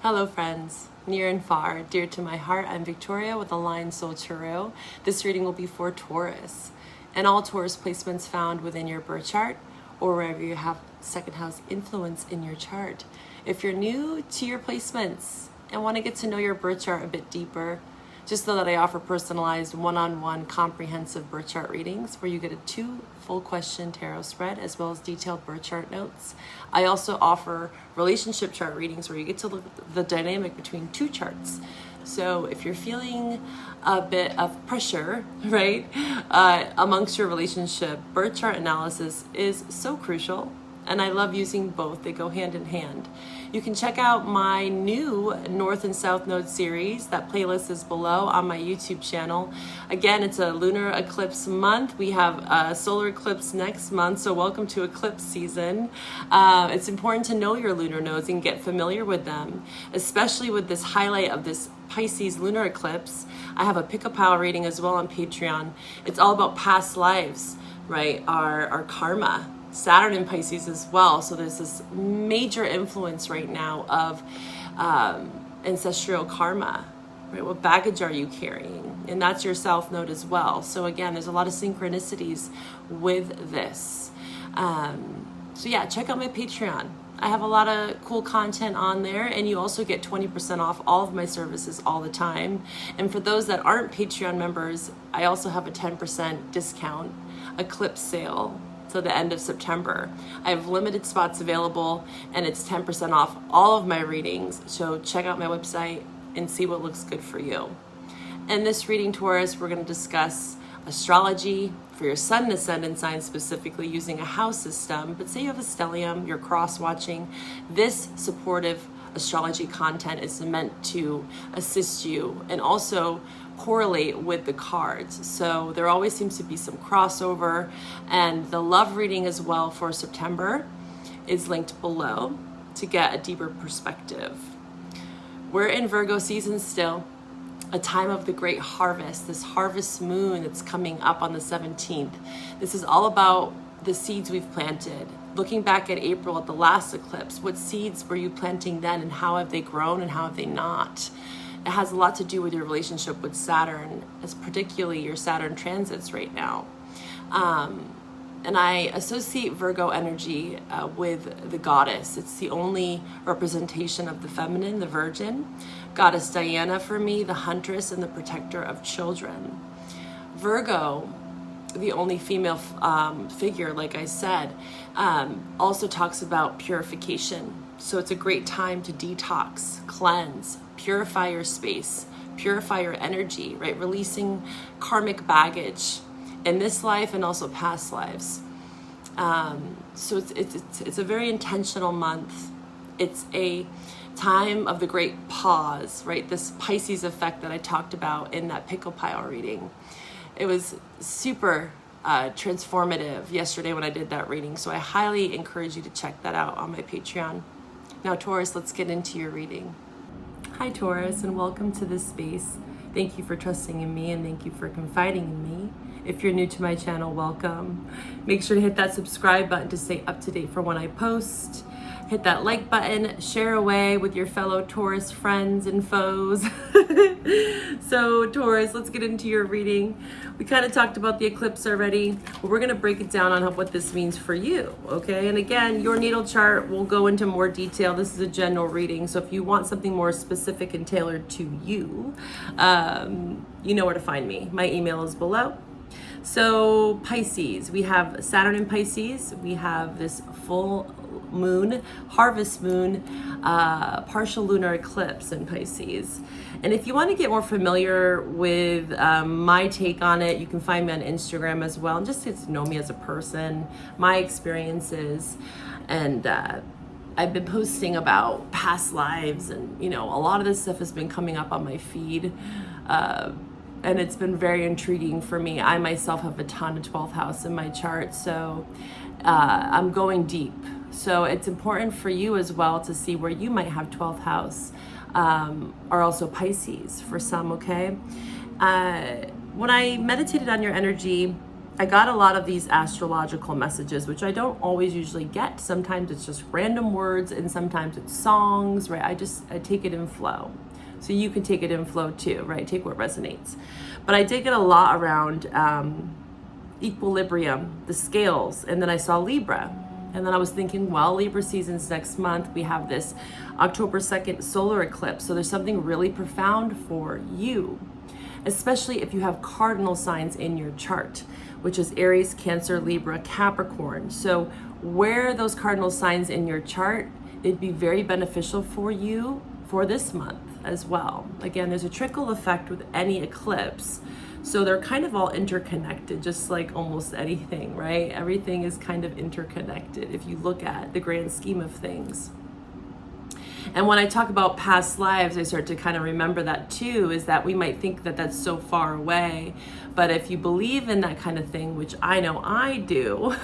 Hello friends, near and far, dear to my heart, I'm Victoria with Aligned Soul Tarot. This reading will be for Taurus, and all Taurus placements found within your birth chart or wherever you have second house influence in your chart. If you're new to your placements and want to get to know your birth chart a bit deeper, just know that I offer personalized one-on-one comprehensive birth chart readings where you get a 2 full question tarot spread as well as detailed birth chart notes. I also offer relationship chart readings where you get to look at the dynamic between 2 charts. So if you're feeling a bit of pressure, right, amongst your relationship, birth chart analysis is so crucial. And I love using both. They go hand in hand. You can check out my new North and South Node series. That playlist is below on my YouTube channel. Again, it's a lunar eclipse month. We have a solar eclipse next month, so welcome to eclipse season. It's important to know your lunar nodes and get familiar with them, especially with this highlight of this Pisces lunar eclipse. I have a pick-a-pile reading as well on Patreon. It's all about past lives, right? Our karma. Saturn in Pisces as well. So there's this major influence right now of ancestral karma, right? What baggage are you carrying? And that's your South Node as well. So again, there's a lot of synchronicities with this. So yeah, check out my Patreon. I have a lot of cool content on there, and you also get 20% off all of my services all the time. And for those that aren't Patreon members, I also have a 10% discount eclipse sale. So the end of September. I have limited spots available and it's 10% off all of my readings. So check out my website and see what looks good for you. In this reading, Taurus, we're going to discuss astrology for your sun and ascendant sign, specifically using a house system. But say you have a stellium, you're cross-watching, this supportive astrology content is meant to assist you and also correlate with the cards. So there always seems to be some crossover, and the love reading as well for September is linked below to get a deeper perspective. We're in Virgo season still, a time of the great harvest, this harvest moon that's coming up on the 17th. This is all about the seeds we've planted. Looking back at April at the last eclipse, what seeds were you planting then and how have they grown and how have they not? It has a lot to do with your relationship with Saturn, as particularly your Saturn transits right now. And I associate Virgo energy with the goddess. It's the only representation of the feminine, the virgin. Goddess Diana for me, the huntress and the protector of children. Virgo, the only female figure, like I said, also talks about purification. So it's a great time to detox, cleanse, purify your space, purify your energy, right? Releasing karmic baggage in this life and also past lives. So it's a very intentional month. It's a time of the great pause, right? This Pisces effect that I talked about in that pickle pile reading. It was super transformative yesterday when I did that reading. So I highly encourage you to check that out on my Patreon. Now, Taurus, let's get into your reading. Hi, Taurus, and welcome to this space. Thank you for trusting in me and thank you for confiding in me. If you're new to my channel, welcome. Make sure to hit that subscribe button to stay up to date for when I post. Hit that like button, share away with your fellow Taurus friends and foes. So Taurus, let's get into your reading. We kind of talked about the eclipse already, but we're going to break it down on what this means for you, okay? And again, your natal chart will go into more detail. This is a general reading, so if you want something more specific and tailored to you, you know where to find me. My email is below. So Pisces, we have Saturn in Pisces. We have this full moon, harvest moon, partial lunar eclipse in Pisces. And if you want to get more familiar with my take on it, you can find me on Instagram as well, and just get to know me as a person, my experiences. And I've been posting about past lives, and a lot of this stuff has been coming up on my feed. And it's been very intriguing for me. I myself have a ton of 12th house in my chart, so I'm going deep. So it's important for you as well to see where you might have 12th house, or also Pisces for some, okay? When I meditated on your energy, I got a lot of these astrological messages, which I don't always usually get. Sometimes it's just random words and sometimes it's songs, right? I take it in flow. So you can take it in flow too, right? Take what resonates. But I did get a lot around equilibrium, the scales, and then I saw Libra. And then I was thinking, well, Libra season's next month. We have this October 2nd solar eclipse. So there's something really profound for you, especially if you have cardinal signs in your chart, which is Aries, Cancer, Libra, Capricorn. So where those cardinal signs in your chart, it'd be very beneficial for you for this month as well. Again, there's a trickle effect with any eclipse. So they're kind of all interconnected, just like almost anything, right? Everything is kind of interconnected if you look at the grand scheme of things. And when I talk about past lives, I start to kind of remember that too, is that we might think that that's so far away. But if you believe in that kind of thing, which I know I do,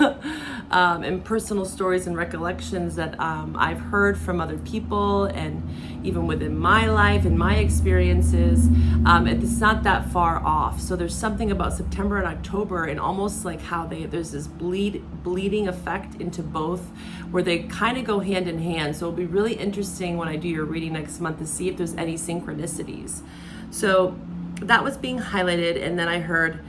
and personal stories and recollections that I've heard from other people and even within my life and my experiences, it's not that far off. So there's something about September and October and almost like how there's this bleeding effect into both, where they kind of go hand in hand. So it'll be really interesting when I do your reading next month to see if there's any synchronicities. So that was being highlighted, and then I heard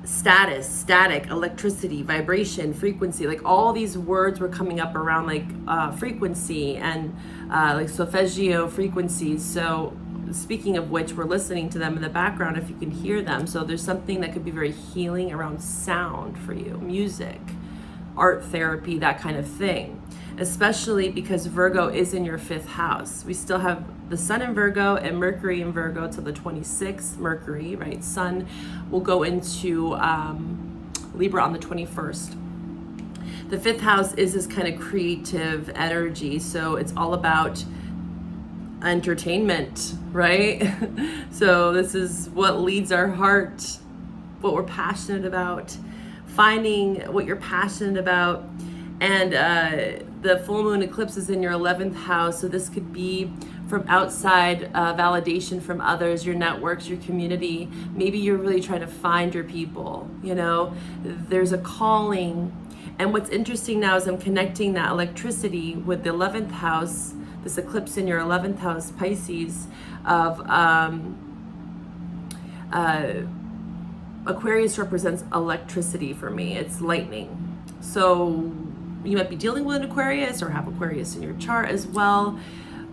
status, static, electricity, vibration, frequency, like all these words were coming up around like frequency and like solfeggio frequencies. So speaking of which, we're listening to them in the background if you can hear them. So there's something that could be very healing around sound for you, music, art therapy, that kind of thing, especially because Virgo is in your 5th house. We still have the Sun in Virgo and Mercury in Virgo till the 26th. Mercury, right? Sun will go into Libra on the 21st. The 5th house is this kind of creative energy. So it's all about entertainment, right? So this is what leads our heart, what we're passionate about, finding what you're passionate about. And the full moon eclipse is in your 11th house. So this could be from outside validation from others, your networks, your community. Maybe you're really trying to find your people, you know, there's a calling. And what's interesting now is I'm connecting that electricity with the 11th house, this eclipse in your 11th house, Pisces, of Aquarius represents electricity for me. It's lightning. So you might be dealing with an Aquarius or have Aquarius in your chart as well.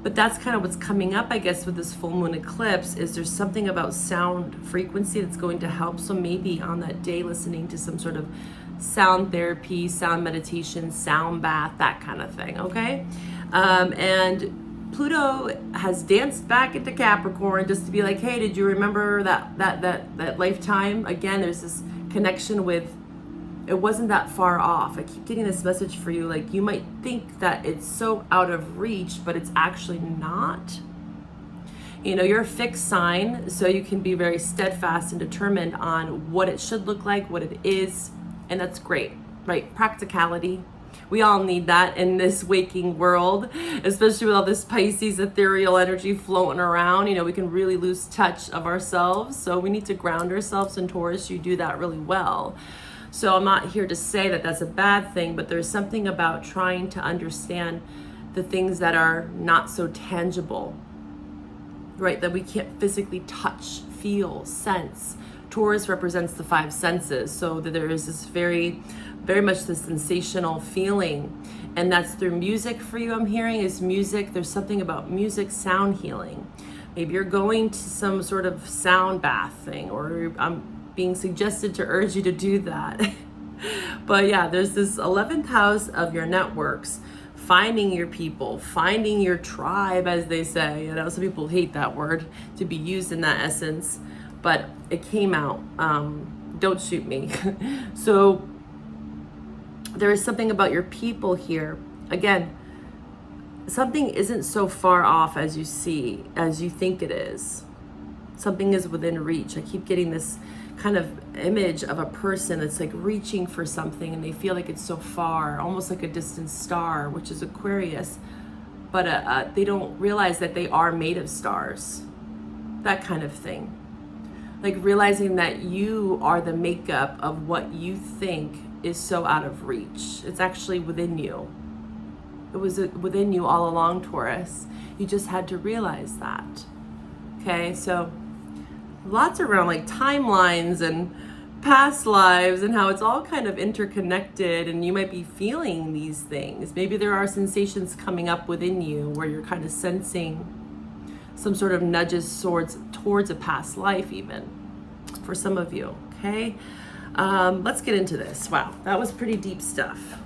But that's kind of what's coming up, I guess, with this full moon eclipse, is there's something about sound frequency that's going to help. So maybe on that day, listening to some sort of sound therapy, sound meditation, sound bath, that kind of thing, okay? And Pluto has danced back into Capricorn just to be like, hey, did you remember that lifetime? Again, there's this connection with, it wasn't that far off. I keep getting this message for you, like you might think that it's so out of reach, but it's actually not. You know, you're a fixed sign, so you can be very steadfast and determined on what it should look like, what it is, and that's great, right? Practicality. We all need that in this waking world, especially with all this Pisces ethereal energy floating around. You know, we can really lose touch of ourselves, so we need to ground ourselves. In Taurus, you do that really well. So I'm not here to say that that's a bad thing, but there's something about trying to understand the things that are not so tangible, right? That we can't physically touch, feel, sense. Taurus represents the 5 senses. So that there is this very, very much the sensational feeling. And that's through music for you. I'm hearing is music. There's something about music, sound healing. Maybe you're going to some sort of sound bath thing, or I'm being suggested to urge you to do that. But yeah, there's this 11th house of your networks, finding your people, finding your tribe, as they say. You know, some people hate that word to be used in that essence, but it came out. Don't shoot me. So there is something about your people here. Again, something isn't so far off as you see, as you think it is. Something is within reach. I keep getting this kind of image of a person that's like reaching for something and they feel like it's so far, almost like a distant star, which is Aquarius, but they don't realize that they are made of stars, that kind of thing. Like realizing that you are the makeup of what you think is so out of reach. It's actually within you. It was within you all along, Taurus. You just had to realize that. Okay, so lots around like timelines and past lives and how it's all kind of interconnected, and you might be feeling these things. Maybe there are sensations coming up within you where you're kind of sensing some sort of nudges towards a past life, even for some of you. Okay, let's get into this. Wow, that was pretty deep stuff.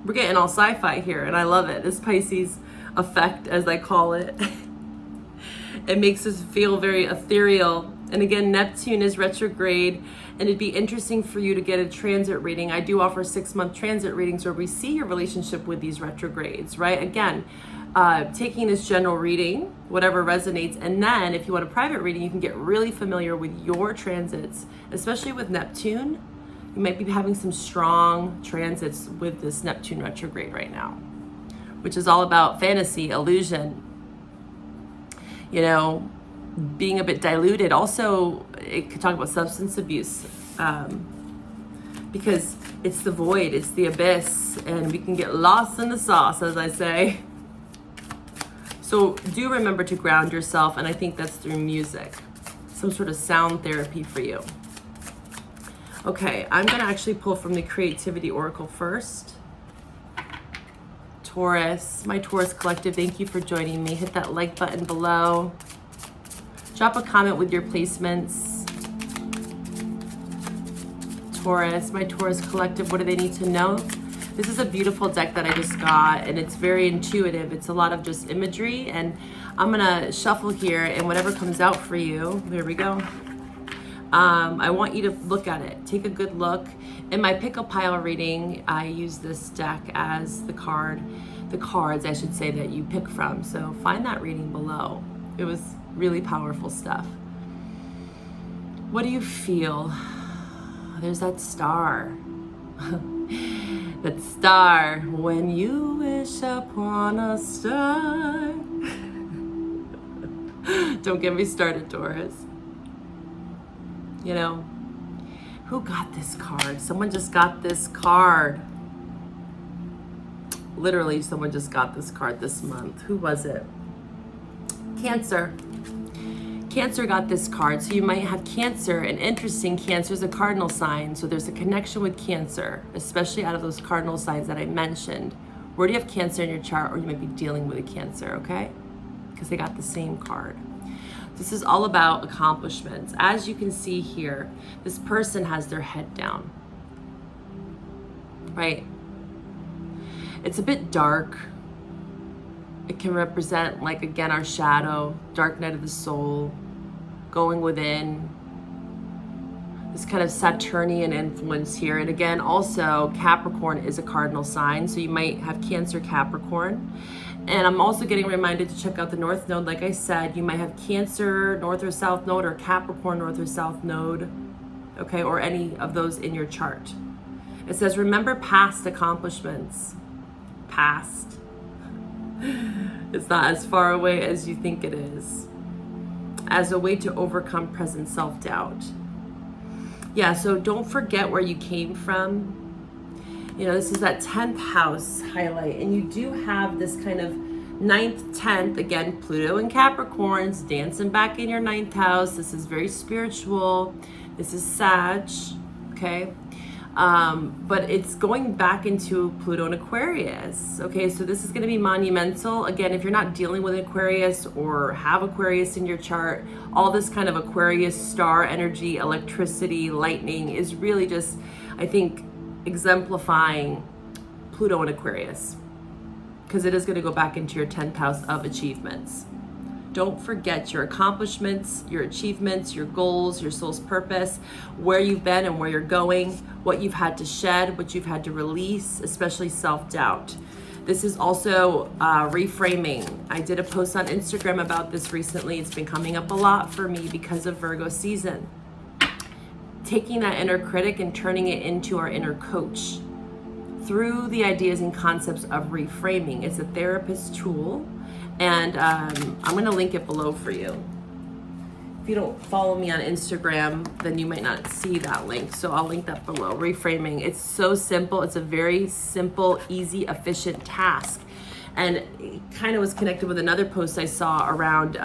We're getting all sci-fi here, and I love it. This Pisces effect, as I call it. It makes us feel very ethereal. And again, Neptune is retrograde, and it'd be interesting for you to get a transit reading. I do offer 6-month transit readings where we see your relationship with these retrogrades, right? Again, taking this general reading, whatever resonates, and then if you want a private reading, you can get really familiar with your transits, especially with Neptune. You might be having some strong transits with this Neptune retrograde right now, which is all about fantasy, illusion, you know, being a bit diluted. Also, it could talk about substance abuse, because it's the void, it's the abyss, and we can get lost in the sauce, as I say. So do remember to ground yourself, and I think that's through music, some sort of sound therapy for you. Okay, I'm gonna actually pull from the Creativity Oracle first. Taurus, my Taurus collective, thank you for joining me. Hit that like button below. Drop a comment with your placements. Taurus, my Taurus collective, what do they need to know? This is a beautiful deck that I just got, and it's very intuitive. It's a lot of just imagery, and I'm gonna shuffle here, and whatever comes out for you, there we go. I want you to look at it. Take a good look. In my pick a pile reading, I use this deck as the cards, I should say, that you pick from. So find that reading below. It was really powerful stuff. What do you feel? There's that star. That star. When you wish upon a star. Don't get me started, Taurus. You know, who got this card? Someone just got this card. Literally, someone just got this card this month. Who was it? Cancer. Cancer got this card. So you might have Cancer, and interesting, Cancer is a cardinal sign. So there's a connection with Cancer, especially out of those cardinal signs that I mentioned. Where do you have Cancer in your chart, or you might be dealing with a Cancer, okay? Because they got the same card. This is all about accomplishments. As you can see here, this person has their head down, right? It's a bit dark. It can represent, like, again, our shadow, dark night of the soul, going within. This kind of Saturnian influence here. And again, also Capricorn is a cardinal sign. So you might have Cancer, Capricorn. And I'm also getting reminded to check out the North Node. Like I said, you might have Cancer, North or South Node, or Capricorn, North or South Node, okay, or any of those in your chart. It says, remember past accomplishments. Past. It's not as far away as you think it is. As a way to overcome present self-doubt. Yeah, so don't forget where you came from. You know, this is that 10th house highlight, and you do have this kind of 9th, 10th, again, Pluto and Capricorns dancing back in your 9th house. This is very spiritual. This is Sag, okay? But it's going back into Pluto and Aquarius, okay? So this is going to be monumental. Again, if you're not dealing with Aquarius or have Aquarius in your chart, all this kind of Aquarius star energy, electricity, lightning is really just, I think, exemplifying Pluto and Aquarius, because it is going to go back into your 10th house of achievements. Don't forget your accomplishments, your achievements, your goals, your soul's purpose, where you've been and where you're going, what you've had to shed, what you've had to release, especially self-doubt. This is also reframing. I did a post on Instagram about this recently. It's been coming up a lot for me because of Virgo season. Taking that inner critic and turning it into our inner coach through the ideas and concepts of reframing. It's a therapist tool, and I'm going to link it below for you. you don't follow me on Instagram, then you might not see that link. So I'll link that below. Reframing. It's so simple. It's a very simple, easy, efficient task. And it kind of was connected with another post I saw around,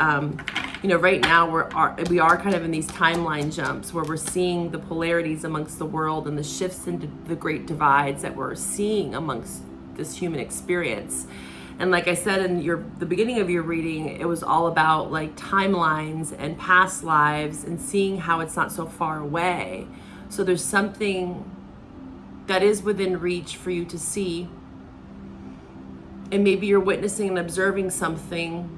you know, right now we are kind of in these timeline jumps where we're seeing the polarities amongst the world and the shifts into the great divides that we're seeing amongst this human experience. And like I said in the beginning of your reading, it was all about like timelines and past lives and seeing how it's not so far away. So there's something that is within reach for you to see. And maybe you're witnessing and observing something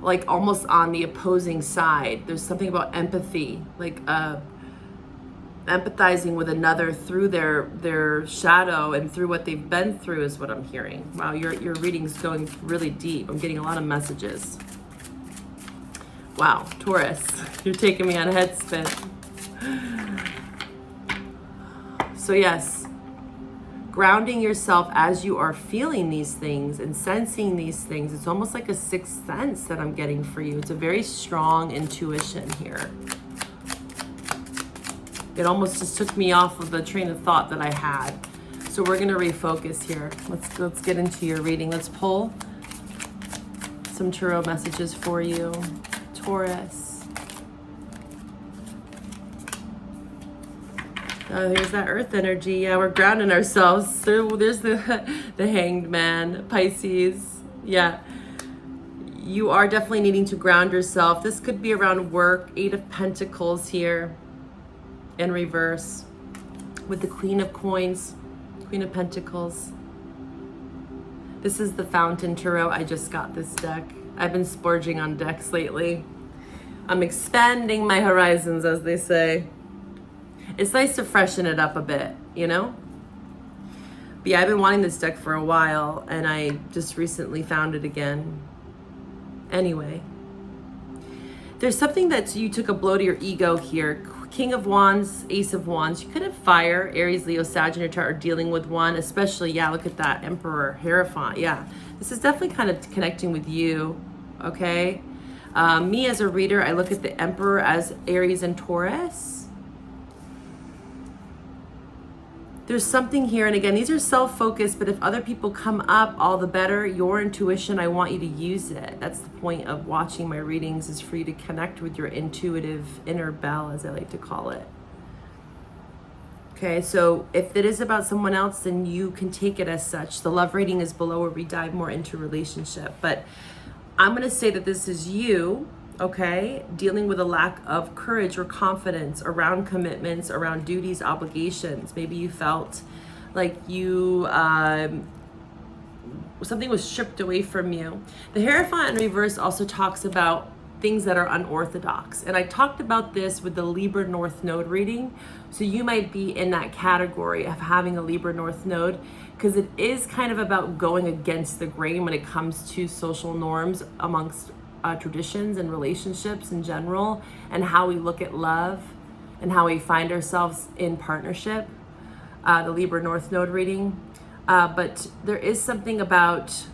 like almost on the opposing side. There's something about empathy, like empathizing with another through their shadow and through what they've been through is what I'm hearing. Wow, your reading's going really deep. I'm getting a lot of messages. Wow, Taurus, you're taking me on a head spin. So yes, grounding yourself as you are feeling these things and sensing these things. It's almost like a sixth sense that I'm getting for you. It's a very strong intuition here. It almost just took me off of the train of thought that I had. So we're gonna refocus here. Let's get into your reading. Let's pull some tarot messages for you, Taurus. Oh, here's that earth energy. Yeah, we're grounding ourselves. There's the Hanged Man, Pisces. Yeah, you are definitely needing to ground yourself. This could be around work. 8 of Pentacles here. In reverse with the Queen of Coins, Queen of Pentacles. This is the Fountain Tarot. I just got this deck. I've been splurging on decks lately. I'm expanding my horizons, as they say. It's nice to freshen it up a bit, you know? But yeah, I've been wanting this deck for a while and I just recently found it again. Anyway, there's something that you took a blow to your ego here. King of Wands, Ace of Wands. You could have fire, Aries, Leo, Sag in your chart, or dealing with one, especially, yeah, look at that, Emperor, Hierophant. Yeah, this is definitely kind of connecting with you, okay? Me as a reader, I look at the Emperor as Aries and Taurus. There's something here, and again, these are self-focused, but if other people come up, all the better. Your intuition, I want you to use it. That's the point of watching my readings, is for you to connect with your intuitive inner bell, as I like to call it. Okay, so if it is about someone else, then you can take it as such. The love reading is below where we dive more into relationship, but I'm gonna say that this is you, okay, dealing with a lack of courage or confidence around commitments, around duties, obligations. Maybe you felt like you something was stripped away from you. The Hierophant in reverse also talks about things that are unorthodox, and I talked about this with the Libra North Node reading. So you might be in that category of having a Libra North Node, because it is kind of about going against the grain when it comes to social norms amongst traditions and relationships in general, and how we look at love and how we find ourselves in partnership. The Libra North Node reading. But there is something about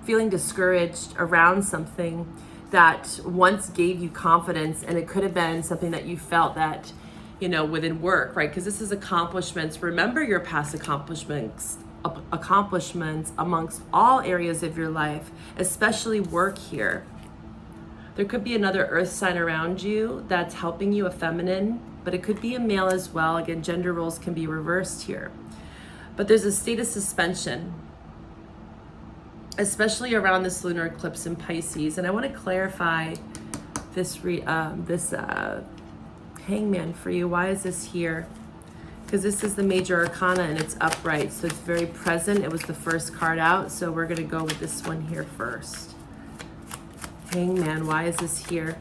feeling discouraged around something that once gave you confidence, and it could have been something that you felt that, you know, within work, right? Because this is accomplishments. Remember your past accomplishments amongst all areas of your life, especially work here. There could be another earth sign around you that's helping you, a feminine, but it could be a male as well. Again, gender roles can be reversed here. But there's a state of suspension, especially around this lunar eclipse in Pisces. And I want to clarify this Hangman for you. Why is this here? Because this is the major arcana and it's upright, so it's very present. It was the first card out, so we're going to go with this one here first. Hangman, why is this here?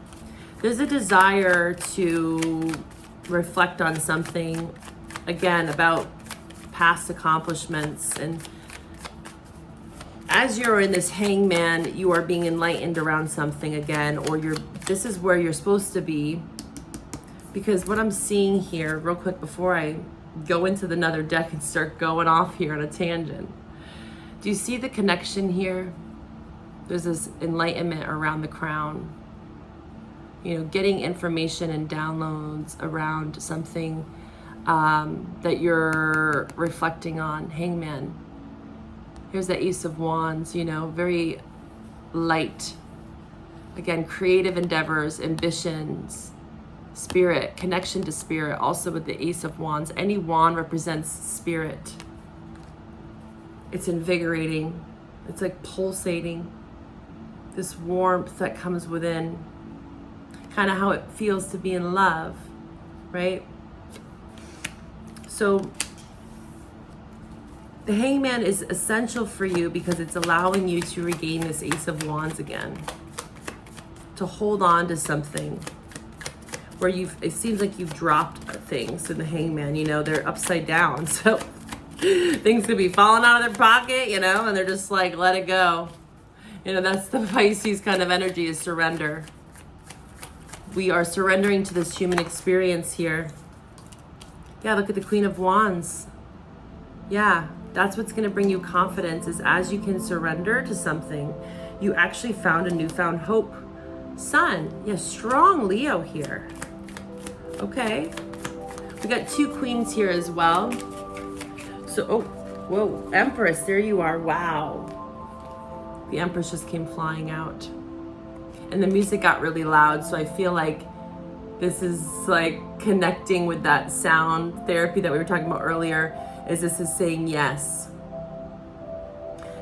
There's a desire to reflect on something, again, about past accomplishments, and as you're in this Hangman, you are being enlightened around something again, or this is where you're supposed to be. Because what I'm seeing here, real quick before I go into another deck and start going off here on a tangent, do you see the connection here? There's this enlightenment around the crown. you know, getting information and downloads around something that you're reflecting on. Hangman. Here's the Ace of Wands, you know, very light. Again, creative endeavors, ambitions, spirit, connection to spirit. Also with the Ace of Wands, any wand represents spirit. It's invigorating. It's like pulsating. This warmth that comes within. Kind of how it feels to be in love, right? So the Hangman is essential for you because it's allowing you to regain this Ace of Wands again. To hold on to something where it seems like you've dropped things in the Hangman, you know, they're upside down. So things could be falling out of their pocket, you know, and they're just like, let it go. You know, that's the Pisces kind of energy, is surrender. We are surrendering to this human experience here. Yeah, look at the Queen of Wands. Yeah, that's what's going to bring you confidence, is as you can surrender to something, you actually found a newfound hope. Sun. Yeah, strong Leo here. Okay. We got 2 queens here as well. So, oh, whoa, Empress, there you are. Wow. The Empress just came flying out. And the music got really loud, so I feel like this is like connecting with that sound therapy that we were talking about earlier, is this is saying yes.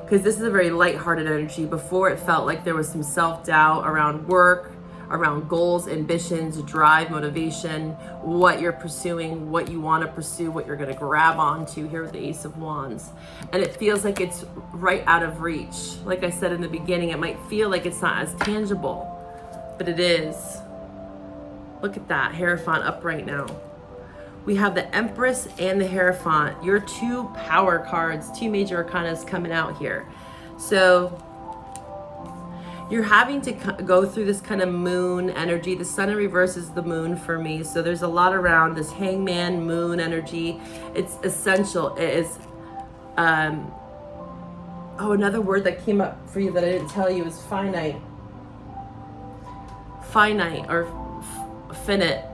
Because this is a very lighthearted energy. Before, it felt like there was some self-doubt around work, around goals, ambitions, drive, motivation, what you're pursuing, what you want to pursue, what you're going to grab onto here with the Ace of Wands. And it feels like it's right out of reach. Like I said in the beginning, it might feel like it's not as tangible, but it is. Look at that, Hierophant up right now. We have the Empress and the Hierophant, your 2 power cards, 2 major arcanas coming out here. So you're having to go through this kind of moon energy. The sun in reverse is the moon for me. So there's a lot around this Hangman moon energy. It's essential. It is, oh, another word that came up for you that I didn't tell you is finite. Finite or finite.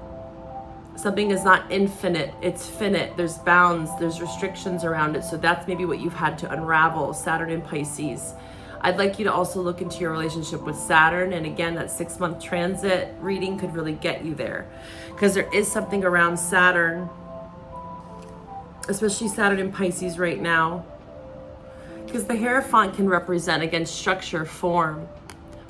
Something is not infinite, it's finite. There's bounds, there's restrictions around it. So that's maybe what you've had to unravel, Saturn in Pisces. I'd like you to also look into your relationship with Saturn. And again, that 6-month transit reading could really get you there. Because there is something around Saturn, especially Saturn in Pisces right now. Because the Hierophant can represent, again, structure, form.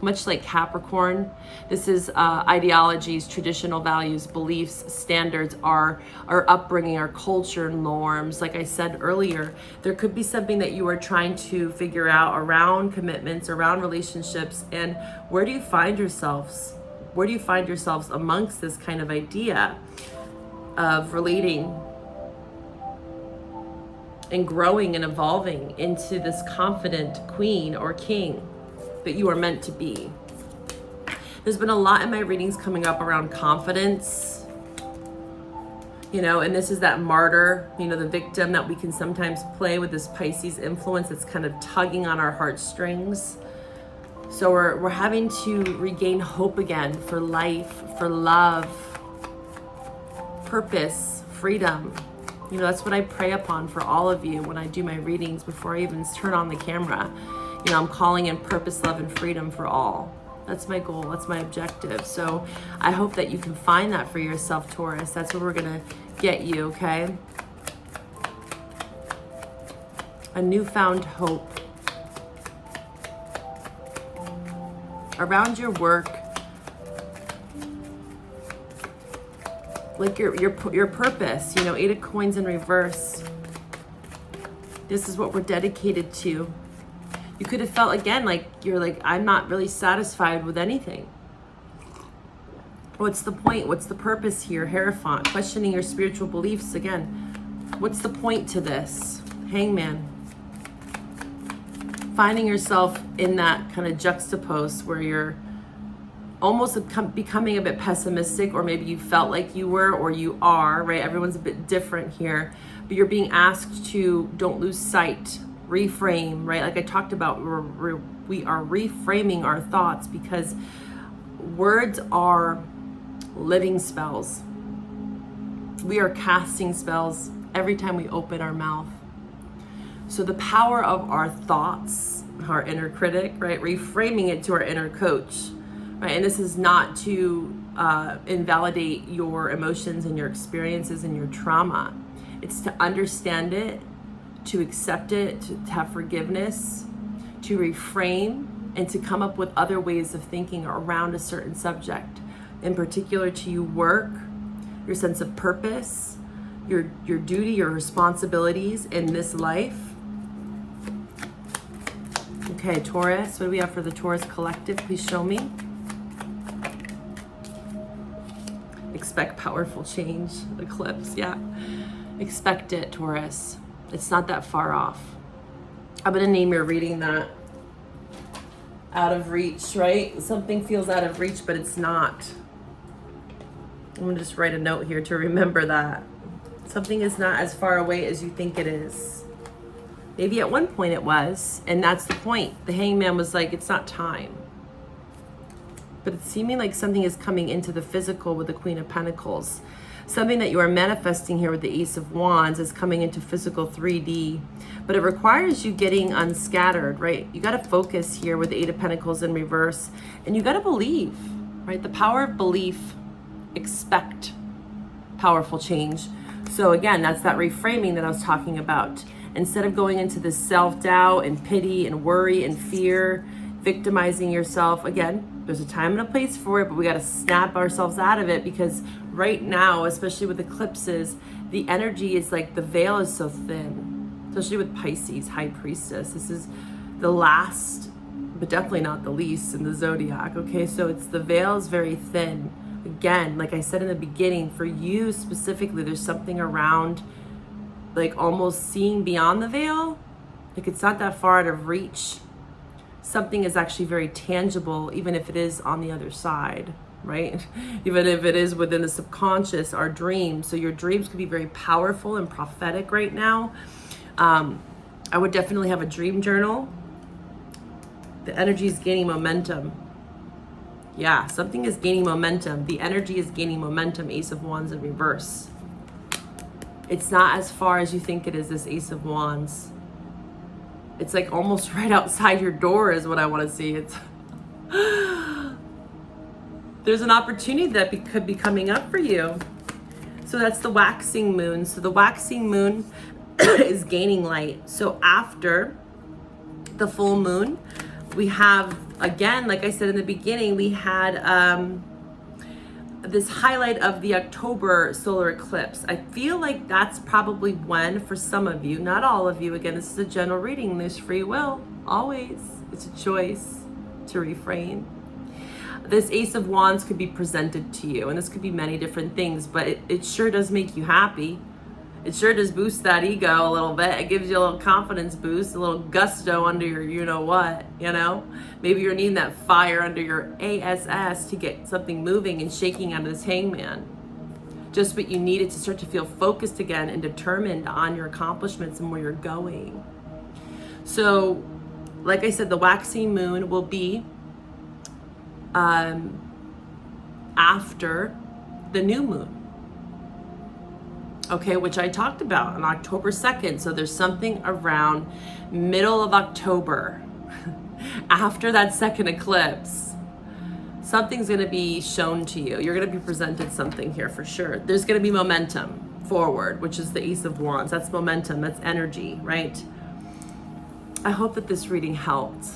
Much like Capricorn, this is ideologies, traditional values, beliefs, standards, our upbringing, our culture, norms. Like I said earlier, there could be something that you are trying to figure out around commitments, around relationships, and where do you find yourselves? Where do you find yourselves amongst this kind of idea of relating and growing and evolving into this confident queen or king that you are meant to be? There's been a lot in my readings coming up around confidence, you know, and this is that martyr, you know, the victim that we can sometimes play with, this Pisces influence that's kind of tugging on our heartstrings. So we're having to regain hope again for life, for love, purpose, freedom. You know, that's what I pray upon for all of you when I do my readings before I even turn on the camera. You know, I'm calling in purpose, love, and freedom for all. That's my goal. That's my objective. So I hope that you can find that for yourself, Taurus. That's where we're going to get you, okay? A newfound hope around your work, like your purpose. You know, 8 of Coins in reverse. This is what we're dedicated to. You could have felt, again, like you're like, I'm not really satisfied with anything. What's the point? What's the purpose here? Hierophant, questioning your spiritual beliefs again. What's the point to this? Hangman. Finding yourself in that kind of juxtapose where you're almost becoming a bit pessimistic, or maybe you felt like you were, or you are, right? Everyone's a bit different here, but you're being asked to don't lose sight. Reframe, right? Like I talked about, we are reframing our thoughts, because words are living spells. We are casting spells every time we open our mouth. So the power of our thoughts, our inner critic, right? Reframing it to our inner coach, right? And this is not to invalidate your emotions and your experiences and your trauma. It's to understand it, to accept it, to have forgiveness, to reframe, and to come up with other ways of thinking around a certain subject. In particular to you, work, your sense of purpose, your duty, your responsibilities in this life. Okay, Taurus, what do we have for the Taurus collective? Please show me. Expect powerful change, eclipse, yeah. Expect it, Taurus. It's not that far off. I'm gonna name your reading that. Out of reach, right? Something feels out of reach, but it's not. I'm gonna just write a note here to remember that. Something is not as far away as you think it is. Maybe at one point it was, and that's the point. The hangman was like, it's not time. But it's seeming like something is coming into the physical with the Queen of Pentacles. Something that you are manifesting here with the Ace of Wands is coming into physical 3D, but it requires you getting unscattered, right? You got to focus here with the Eight of Pentacles in reverse, and you got to believe, right? The power of belief. Expect powerful change. So again, that's that reframing that I was talking about. Instead of going into this self-doubt and pity and worry and fear, victimizing yourself, again, there's a time and a place for it, but we got to snap ourselves out of it, because right now, especially with eclipses, the energy is like the veil is so thin, especially with Pisces, High Priestess. This is the last, but definitely not the least in the zodiac, okay? So it's the veil is very thin. Again, like I said in the beginning, for you specifically, there's something around like almost seeing beyond the veil. Like it's not that far out of reach. Something is actually very tangible, even if it is on the other side, right? Even if it is within the subconscious, our dreams. So your dreams could be very powerful and prophetic right now. I would definitely have a dream journal. The energy is gaining momentum. Yeah, something is gaining momentum. The energy is gaining momentum. Ace of Wands in reverse. It's not as far as you think it is, this Ace of Wands. It's like almost right outside your door is what I want to see. It's there's an opportunity that could be coming up for you. So that's the waxing moon. So the waxing moon is gaining light. So after the full moon, we have, again, like I said in the beginning, we had this highlight of the October solar eclipse. I feel like that's probably when, for some of you, not all of you, again, this is a general reading, there's free will, always. It's a choice to refrain. This Ace of Wands could be presented to you, and this could be many different things, but it sure does make you happy. It sure does boost that ego a little bit. It gives you a little confidence boost, a little gusto under your you-know-what, you know? Maybe you're needing that fire under your ASS to get something moving and shaking out of this hangman. Just what you needed to start to feel focused again and determined on your accomplishments and where you're going. So, like I said, the waxing moon will be after the new moon. Okay, which I talked about on October 2nd. So there's something around middle of October after that second eclipse. Something's going to be shown to you. You're going to be presented something here for sure. There's going to be momentum forward, which is the Ace of Wands. That's momentum. That's energy, right? I hope that this reading helped.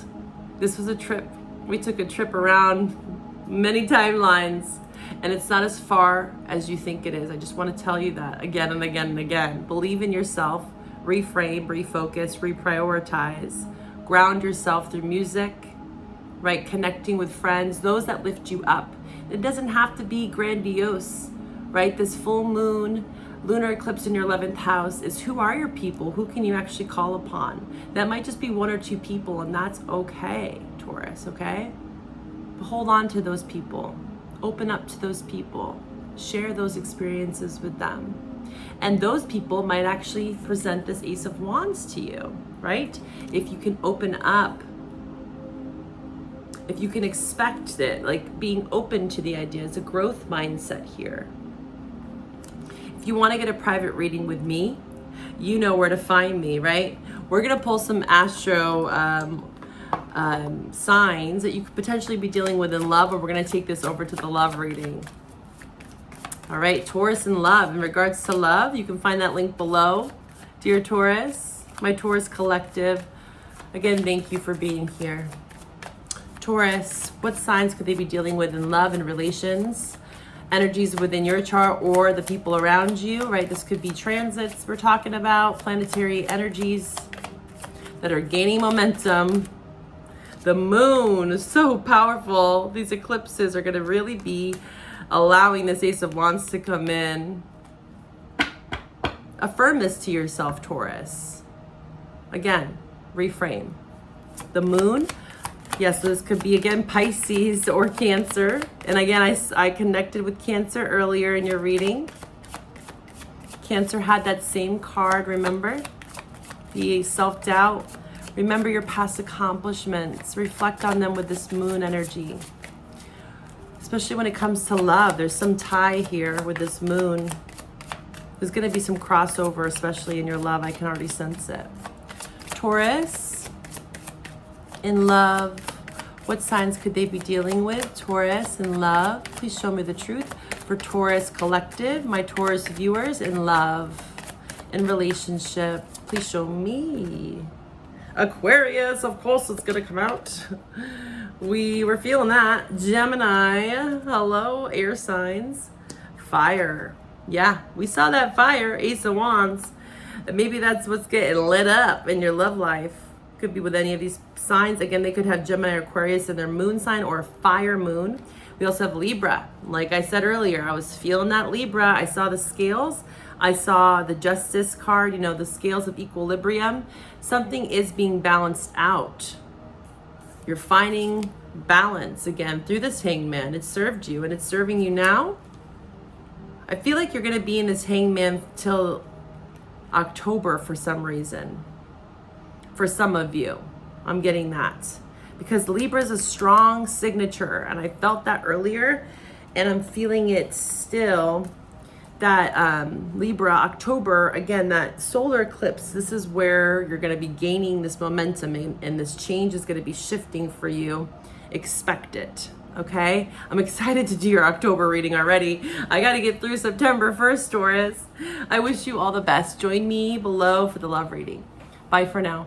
This was a trip. We took a trip around many timelines. And it's not as far as you think it is. I just want to tell you that again and again and again. Believe in yourself, reframe, refocus, reprioritize, ground yourself through music, right? Connecting with friends, those that lift you up. It doesn't have to be grandiose, right? This full moon, lunar eclipse in your 11th house is who are your people? Who can you actually call upon? That might just be one or two people, and that's okay, Taurus, okay? But hold on to those people. Open up to those people, share those experiences with them. And those people might actually present this Ace of Wands to you, right? If you can open up if you can expect it, like being open to the idea. It's a growth mindset here. If you want to get a private reading with me, you know where to find me, right? We're going to pull some astro signs that you could potentially be dealing with in love, or we're going to take this over to the love reading. All right, Taurus in love. In regards to love, you can find that link below. Dear Taurus, my Taurus collective, again, thank you for being here. Taurus, what signs could they be dealing with in love and relations? Energies within your chart or the people around you, right? This could be transits we're talking about, planetary energies that are gaining momentum. The moon is so powerful. These eclipses are going to really be allowing this Ace of Wands to come in. Affirm this to yourself, Taurus. Again, reframe. The moon. Yes, so this could be, again, Pisces or Cancer. And again, I connected with Cancer earlier in your reading. Cancer had that same card, remember? The self-doubt. Remember your past accomplishments. Reflect on them with this moon energy. Especially when it comes to love. There's some tie here with this moon. There's going to be some crossover, especially in your love. I can already sense it. Taurus, in love. What signs could they be dealing with? Taurus, in love. Please show me the truth. For Taurus collective, my Taurus viewers, in love, in relationship. Please show me. Aquarius, of course it's going to come out. We were feeling that. Gemini, hello, air signs. Fire. Yeah, we saw that fire, Ace of Wands. Maybe that's what's getting lit up in your love life. Could be with any of these signs. Again, they could have Gemini or Aquarius in their moon sign or a fire moon. We also have Libra. Like I said earlier, I was feeling that Libra. I saw the scales. I saw the Justice card, you know, the scales of equilibrium. Something is being balanced out. You're finding balance again through this Hangman. It served you and it's serving you now. I feel like you're going to be in this Hangman till October for some reason. For some of you, I'm getting that. Because Libra is a strong signature, and I felt that earlier, and I'm feeling it still. That Libra, October, again, that solar eclipse, this is where you're going to be gaining this momentum, and this change is going to be shifting for you. Expect it. Okay, I'm excited to do your October reading already. I got to get through September 1st, Taurus. I wish you all the best. Join me below for the love reading. Bye for now.